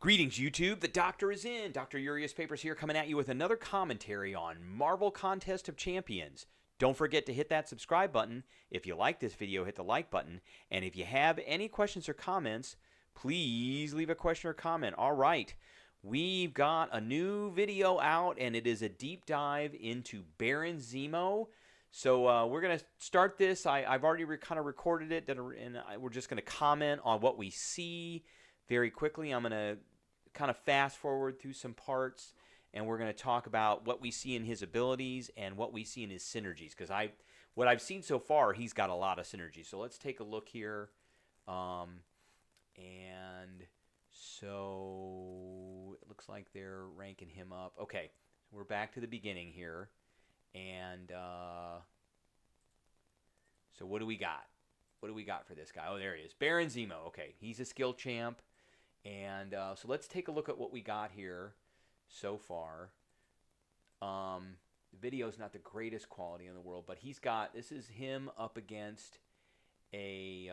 Greetings, YouTube. The Doctor is in. Dr. Urius Papers here, coming at you with another commentary on Marvel Contest of Champions. Don't forget to hit that subscribe button. If you like this video, hit the like button. And if you have any questions or comments, please leave a question or comment. All right. We've got a new video out, and it is a deep dive into Baron Zemo. So we're going to start this. I've already kind of recorded it, and we're just going to comment on what we see very quickly. I'm going to kind of fast forward through some parts, and we're going to talk about what we see in his abilities and what we see in his synergies, because what I've seen so far, he's got a lot of synergy. So let's take a look here. And so it looks like they're ranking him up. Okay, we're back to the beginning here. And so what do we got? What do we got for this guy? Oh, there he is. Baron Zemo. Okay, he's a skill champ. And so let's take a look at what we got here so far. The video's not the greatest quality in the world, but this is him up against a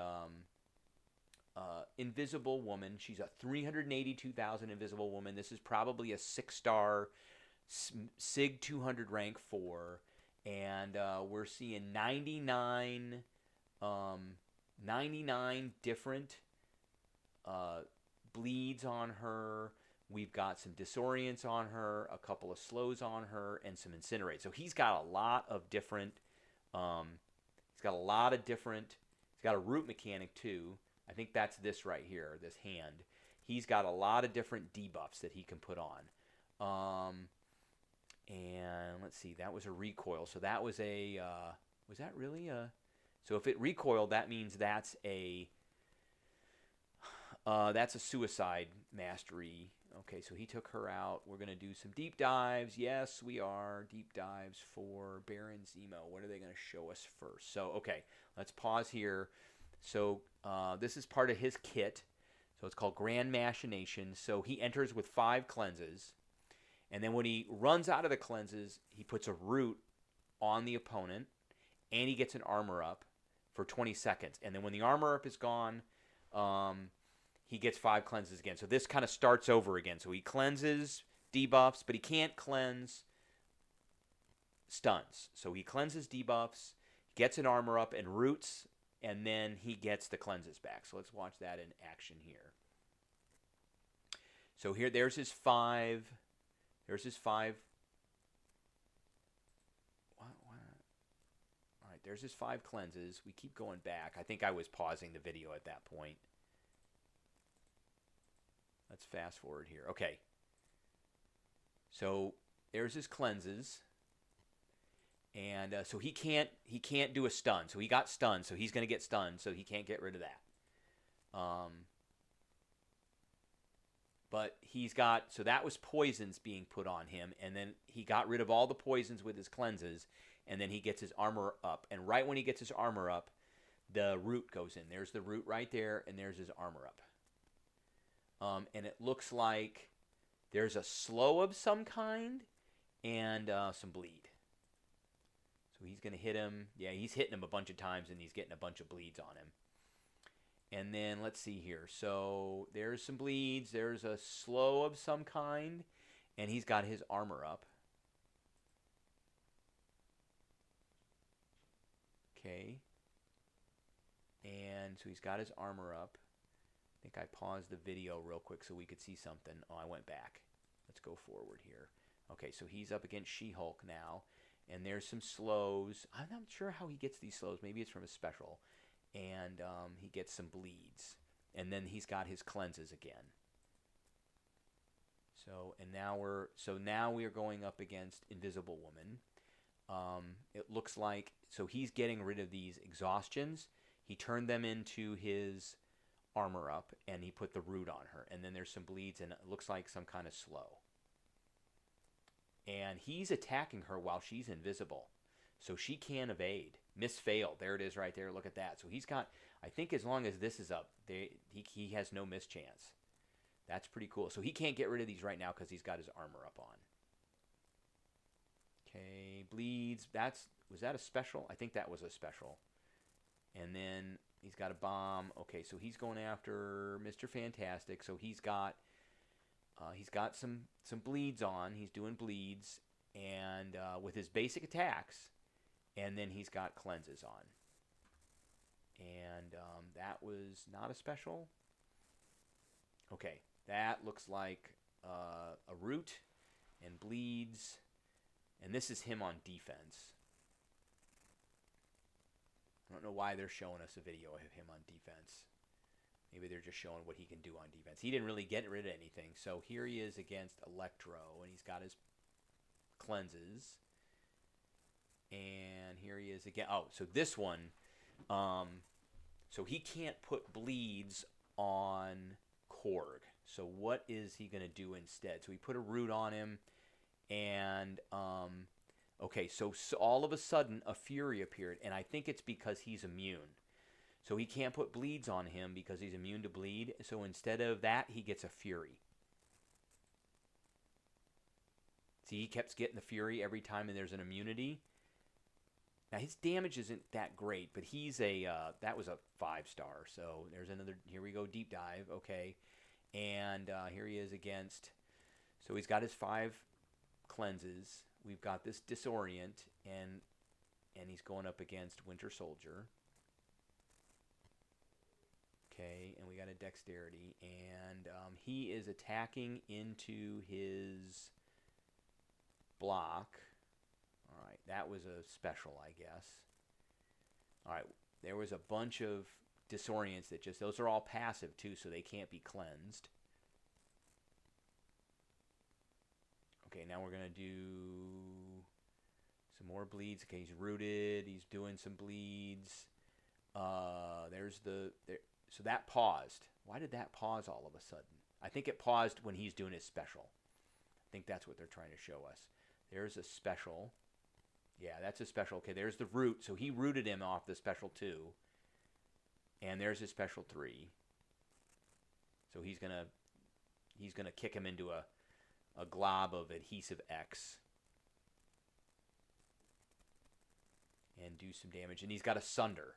invisible woman. She's a 382,000 invisible woman. This is probably a 6-star SIG 200 rank 4. And we're seeing 99 different bleeds on her. We've got some disorients on her, a couple of slows on her, and some incinerate. So he's got a lot of different. He's got a root mechanic too. I think that's this right here, this hand. He's got a lot of different debuffs that he can put on. And let's see, that was a recoil. So that was a. Was that really a? So if it recoiled, that means that's a suicide mastery. Okay, so he took her out. We're going to do some deep dives. Yes, we are. Deep dives for Baron Zemo. What are they going to show us first? So, okay, let's pause here. So this is part of his kit. So it's called Grand Mastination. So he enters with 5 cleanses. And then when he runs out of the cleanses, he puts a root on the opponent. And he gets an armor up for 20 seconds. And then when the armor up is gone, he gets 5 cleanses again. So this kind of starts over again. So he cleanses, debuffs, but he can't cleanse stuns. So he cleanses debuffs, gets an armor up and roots, and then he gets the cleanses back. So let's watch that in action here. So here, there's his 5. There's his 5. All right, there's his 5 cleanses. We keep going back. I think I was pausing the video at that point. Let's fast forward here. Okay. So there's his cleanses. And so he can't do a stun. So he got stunned. So he's going to get stunned. So he can't get rid of that. But he's got, so that was poisons being put on him. And then he got rid of all the poisons with his cleanses. And then he gets his armor up. And right when he gets his armor up, the root goes in. There's the root right there. And there's his armor up. And it looks like there's a slow of some kind and some bleed. So he's going to hit him. Yeah, he's hitting him a bunch of times, and he's getting a bunch of bleeds on him. And then let's see here. So there's some bleeds. There's a slow of some kind, and he's got his armor up. Okay. And so he's got his armor up. I think I paused the video real quick so we could see something. Oh, I went back. Let's go forward here. Okay, so he's up against She-Hulk now. And there's some slows. I'm not sure how he gets these slows. Maybe it's from a special. And he gets some bleeds. And then he's got his cleanses again. So now we are going up against Invisible Woman. It looks like, so he's getting rid of these exhaustions. He turned them into his armor up, and he put the root on her. And then there's some bleeds, and it looks like some kind of slow. And he's attacking her while she's invisible. So she can't evade. Miss failed. There it is right there. Look at that. So he's got, I think as long as this is up, he has no miss chance. That's pretty cool. So he can't get rid of these right now because he's got his armor up on. Okay, bleeds. Was that a special? I think that was a special. And then he's got a bomb. Okay, so he's going after Mr. Fantastic. So he's got He's got some bleeds on. He's doing bleeds, and with his basic attacks, and then he's got cleanses on. And that was not a special. Okay, that looks like a root and bleeds, and this is him on defense. I don't know why they're showing us a video of him on defense. Maybe they're just showing what he can do on defense. He didn't really get rid of anything. So here he is against Electro, and he's got his cleanses. And here he is again. Oh, so this one, so he can't put bleeds on Korg. So what is he going to do instead? So he put a root on him, and okay, so all of a sudden a Fury appeared, and I think it's because he's immune. So he can't put bleeds on him because he's immune to bleed. So instead of that, he gets a Fury. See, he kept getting the Fury every time there's an immunity. Now, his damage isn't that great, but he's that was a 5-star. So there's another, here we go, deep dive, okay. And here he is against, so he's got his 5 cleanses. We've got this Disorient, and he's going up against Winter Soldier. Okay, and we got a Dexterity, and he is attacking into his block. All right, that was a special, I guess. All right, there was a bunch of Disorients that just, those are all passive too, so they can't be cleansed. Okay, now we're going to do some more bleeds. Okay, he's rooted, he's doing some bleeds. So that paused. Why did that pause all of a sudden? I think it paused when he's doing his special. I think that's what they're trying to show us. There's a special. Yeah, that's a special. Okay, there's the root. So he rooted him off the special 2. And there's his special 3. So he's gonna kick him into a glob of adhesive X. And do some damage. And he's got a Sunder.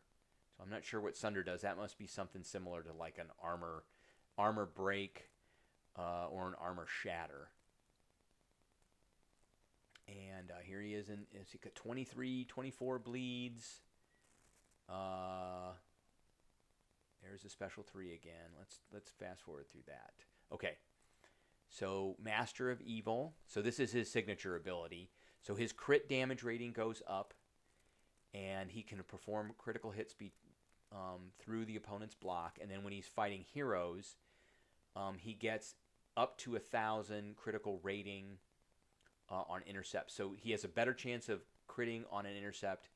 So I'm not sure what Sunder does. That must be something similar to like an armor break or an armor shatter. And here he is he's got 23, 24 bleeds. There's a special 3 again. Let's fast forward through that. Okay. So Master of Evil. So this is his signature ability. So his crit damage rating goes up, and he can perform critical hits through the opponent's block. And then when he's fighting heroes, he gets up to 1,000 critical rating on intercept. So he has a better chance of critting on an intercept,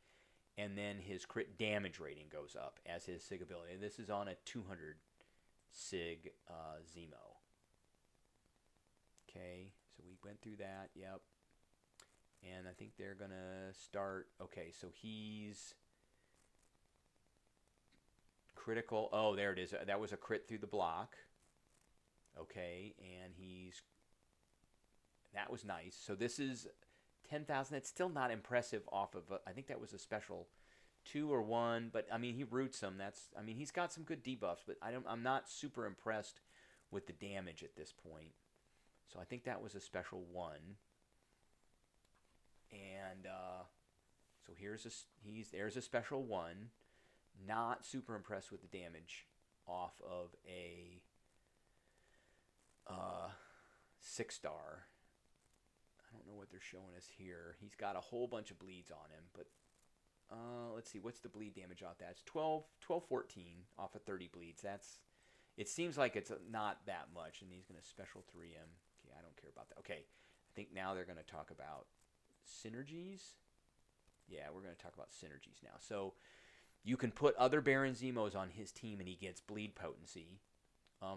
and then his crit damage rating goes up as his SIG ability. And this is on a 200 SIG Zemo. Okay, so we went through that, yep. And I think they're going to start, okay, so he's critical. Oh, there it is. That was a crit through the block. Okay, and that was nice. So this is 10,000. That's still not impressive off of, I think that was a special 2 or 1, but I mean, he roots them. He's got some good debuffs, but I'm not super impressed with the damage at this point. So I think that was a special 1. And so there's a special 1. Not super impressed with the damage off of a 6-star. I don't know what they're showing us here. He's got a whole bunch of bleeds on him, but let's see, what's the bleed damage off that? It's 12, 14 off of 30 bleeds. It seems like it's not that much, and he's going to special 3 him. Okay, I don't care about that. Okay, I think now they're going to talk about synergies. Yeah, we're going to talk about synergies now. So you can put other Baron Zemos on his team, and he gets bleed potency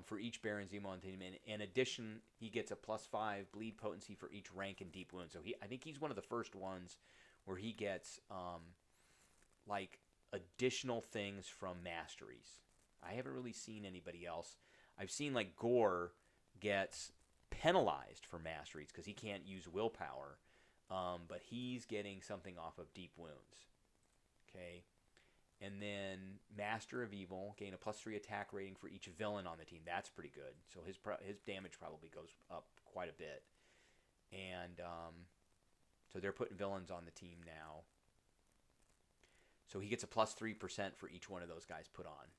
for each Baron Zemo on the team. And in addition, he gets a +5 bleed potency for each rank in deep wound. So I think he's one of the first ones where he gets like additional things from masteries. I haven't really seen anybody else. I've seen like Gore gets penalized for masteries because he can't use willpower, but he's getting something off of deep wounds. Okay, And then Master of Evil, gain a +3 attack rating for each villain on the team. That's pretty good. So his damage probably goes up quite a bit. And so they're putting villains on the team now. So he gets a +3% for each one of those guys put on.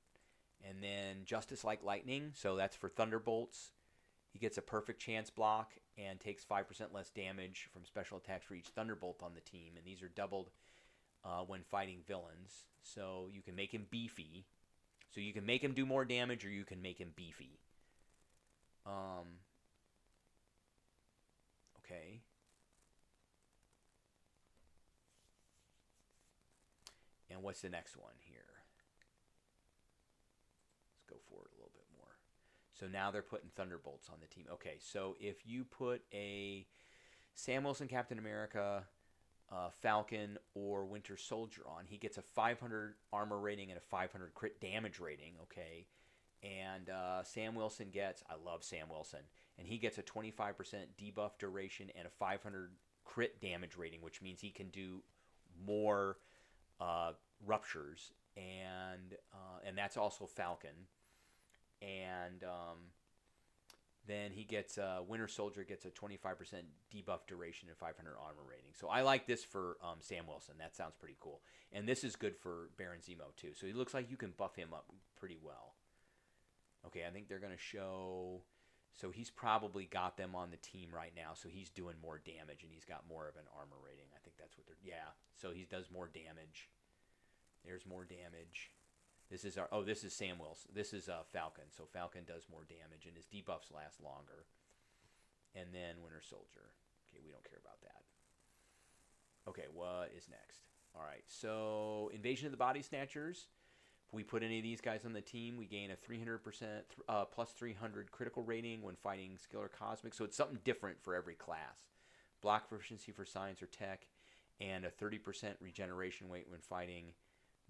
And then Justice Like Lightning, so that's for Thunderbolts. He gets a perfect chance block and takes 5% less damage from special attacks for each Thunderbolt on the team. And these are doubled when fighting villains. So you can make him beefy. So you can make him do more damage, or you can make him beefy. Okay. And what's the next one here? Let's go forward a little bit more. So now they're putting Thunderbolts on the team. Okay, so if you put a Sam Wilson Captain America, Falcon, or Winter Soldier on, he gets a 500 armor rating and a 500 crit damage rating, okay? And Sam Wilson gets, I love Sam Wilson, and he gets a 25% debuff duration and a 500 crit damage rating, which means he can do more ruptures, and that's also Falcon. And then he gets Winter Soldier gets a 25% debuff duration and 500 armor rating. So I like this for Sam Wilson. That sounds pretty cool. And this is good for Baron Zemo too. So he looks like you can buff him up pretty well. Okay, I think they're going to show. So he's probably got them on the team right now. So he's doing more damage, and he's got more of an armor rating. I think that's what they're. Yeah. So he does more damage. There's more damage. This is this is Sam Wilson. This is Falcon. So Falcon does more damage, and his debuffs last longer. And then Winter Soldier. Okay, we don't care about that. Okay, what is next? All right, so Invasion of the Body Snatchers. If we put any of these guys on the team, we gain a 300% plus 300 critical rating when fighting skill or cosmic. So it's something different for every class. Block proficiency for science or tech, and a 30% regeneration rate when fighting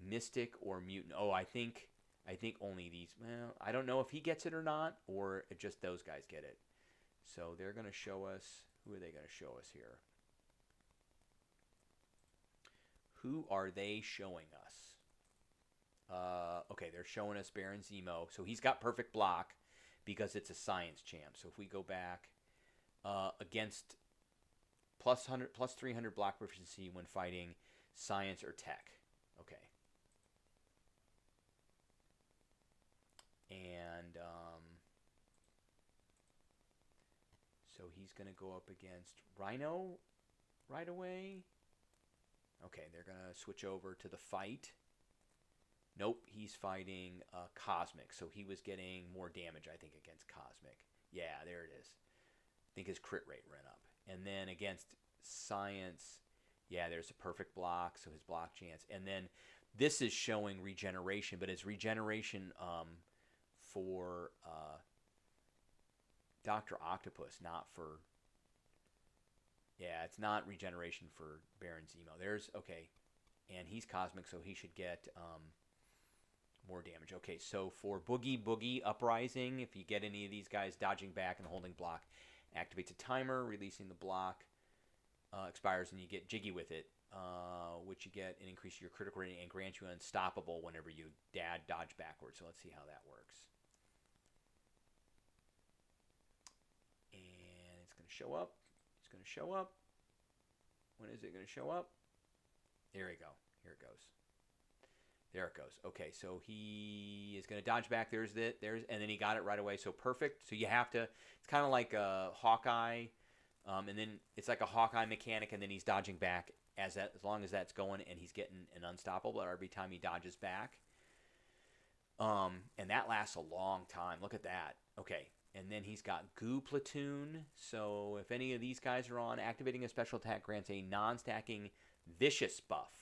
Mystic or Mutant. Oh, I think only these. Well, I don't know if he gets it or not, or just those guys get it. So they're going to show us. Who are they going to show us here? Who are they showing us? Okay, they're showing us Baron Zemo. So he's got perfect block because it's a science champ. So if we go back against plus 300 block proficiency when fighting science or tech. Okay. And so he's going to go up against Rhino right away. Okay, they're going to switch over to the fight. Nope, he's fighting Cosmic, so he was getting more damage, I think, against Cosmic. Yeah, there it is. I think his crit rate ran up. And then against Science, yeah, there's a perfect block, so his block chance. And then this is showing regeneration, but it's regeneration for Dr. Octopus, not for... Yeah, it's not regeneration for Baron Zemo. Okay, and he's Cosmic, so he should get more damage. Okay, so for Boogie Uprising, if you get any of these guys dodging back and holding block, activates a timer, releasing the block, expires, and you get Jiggy with it, which you get an increase your critical rating and grants you unstoppable whenever you dodge backwards. So let's see how that works. And it's going to show up. It's going to show up. When is it going to show up? There we go. Here it goes. There it goes. Okay, so he is going to dodge back. And then he got it right away. So perfect. So you have to. It's kind of like a Hawkeye, and then it's like a Hawkeye mechanic, and then he's dodging back as long as that's going, and he's getting an unstoppable every time he dodges back. And that lasts a long time. Look at that. Okay. And then he's got Goo Platoon. So if any of these guys are on, activating a special attack grants a non-stacking vicious buff,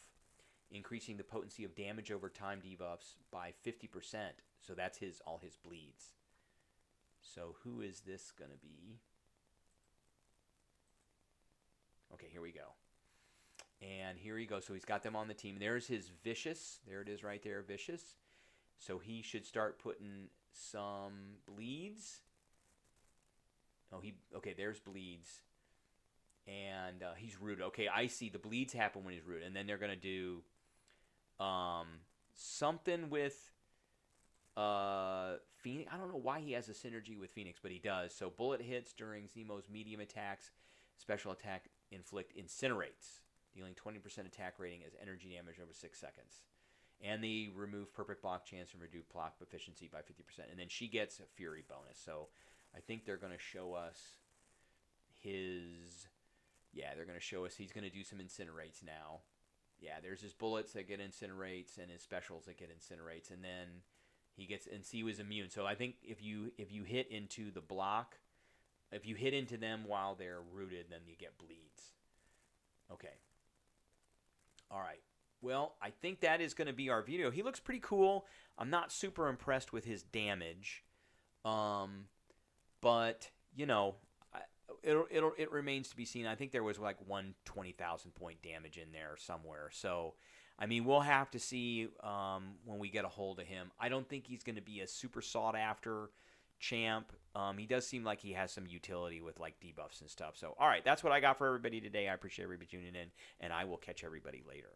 increasing the potency of damage over time debuffs by 50%. So that's all his bleeds. So who is this going to be? Okay, here we go. And here he goes. So he's got them on the team. There's his vicious. There it is right there, vicious. So he should start putting some bleeds. Okay, there's bleeds. And he's rooted. Okay, I see. The bleeds happen when he's rooted. And then they're going to do something with Phoenix. I don't know why he has a synergy with Phoenix, but he does. So bullet hits during Zemo's medium attacks. Special attack inflict incinerates, dealing 20% attack rating as energy damage over 6 seconds. And they remove perfect block chance and reduce block efficiency by 50%. And then she gets a fury bonus. So I think they're going to show us his... Yeah, they're going to show us he's going to do some incinerates now. Yeah, there's his bullets that get incinerates and his specials that get incinerates. And then he gets... And he was immune. So I think if you hit into the block... If you hit into them while they're rooted, then you get bleeds. Okay. All right. Well, I think that is going to be our video. He looks pretty cool. I'm not super impressed with his damage. But, you know, it remains to be seen. I think there was like 120,000 point damage in there somewhere. So, I mean, we'll have to see when we get a hold of him. I don't think he's going to be a super sought after champ. He does seem like he has some utility with like debuffs and stuff. So, all right, that's what I got for everybody today. I appreciate everybody tuning in, and I will catch everybody later.